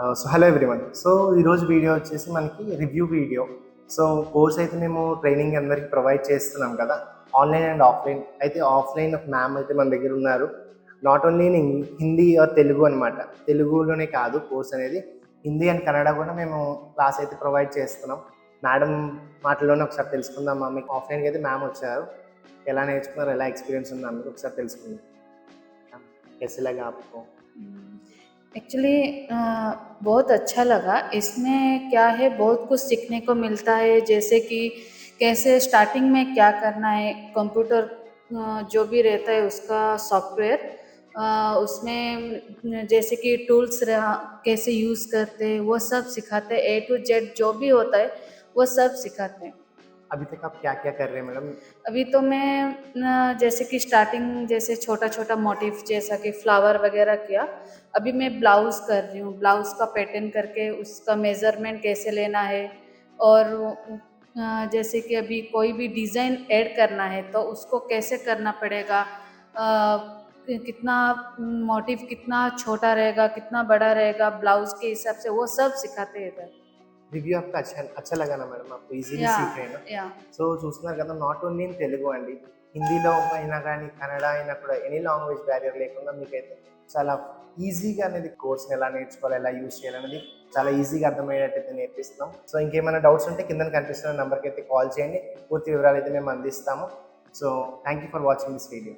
Hello everyone. So ఈరోజు video వచ్చేసి మనకి రివ్యూ వీడియో. సో కోర్స్ అయితే మేము ట్రైనింగ్ అందరికి ప్రొవైడ్ చేస్తున్నాం కదా, ఆన్లైన్ అండ్ ఆఫ్లైన్. అయితే ఆఫ్లైన్ ఒక మ్యామ్ అయితే మన దగ్గర ఉన్నారు. Not only in Hindi or Telugu అనమాట. తెలుగులోనే కాదు కోర్స్ అనేది, హిందీ అండ్ కన్నడ కూడా మేము క్లాస్ అయితే ప్రొవైడ్ చేస్తున్నాం. మేడం మాటల్లోనే ఒకసారి తెలుసుకుందాం. మీకు ఆఫ్లైన్కి అయితే మ్యామ్ వచ్చారు, ఎలా నేర్చుకున్నారు, ఎలా ఎక్స్పీరియన్స్ ఉందో అందుకు ఒకసారి తెలుసుకుందాం. कैसे लगा आपको? एक्चुअली बहुत अच्छा लगा। इसमें क्या है, बहुत कुछ सीखने को मिलता है, जैसे कि कैसे स्टार्टिंग में क्या करना है, कंप्यूटर जो भी रहता है उसका सॉफ्टवेयर, उसमें जैसे कि टूल्स कैसे यूज़ करते हैं वो सब सिखाते हैं। A to Z जो भी होता है वो सब सिखाते हैं। अभी तक आप क्या क्या कर रहे हैं मैडम? अभी तो मैं जैसे कि स्टार्टिंग जैसे छोटा छोटा मोटिव जैसा कि फ्लावर वगैरह किया। अभी मैं ब्लाउज़ कर रही हूँ, ब्लाउज़ का पैटर्न करके उसका मेज़रमेंट कैसे लेना है, और जैसे कि अभी कोई भी डिज़ाइन ऐड करना है तो उसको कैसे करना पड़ेगा, कितना मोटिव कितना छोटा रहेगा कितना बड़ा रहेगा ब्लाउज़ के हिसाब से, वो सब सिखाते हैं इधर। రివ్యూ आपका अच्छा लगा ना మేడం? आप ఈజీలీ యా సీక్ అయినా. యా సో చూస్తున్నారు కదా, నాట్ ఓన్లీ ఇన్ తెలుగు అండి, హిందీలో అయినా కానీ కన్నడ అయినా కూడా ఎనీ లాంగ్వేజ్ బ్యారియర్ లేకుండా మీకైతే చాలా ఈజీగా అనేది కోర్స్ని ఎలా నేర్చుకోవాలి, ఎలా యూజ్ చేయాలనేది చాలా ఈజీగా అర్థమయ్యేటట్టయితే నేర్పిస్తాం. సో ఇంకేమైనా డౌట్స్ ఉంటే కింద కనిపిస్తున్న నెంబర్కి అయితే కాల్ చేయండి, పూర్తి వివరాలు అయితే మేము అందిస్తాము. So thank you for watching this video.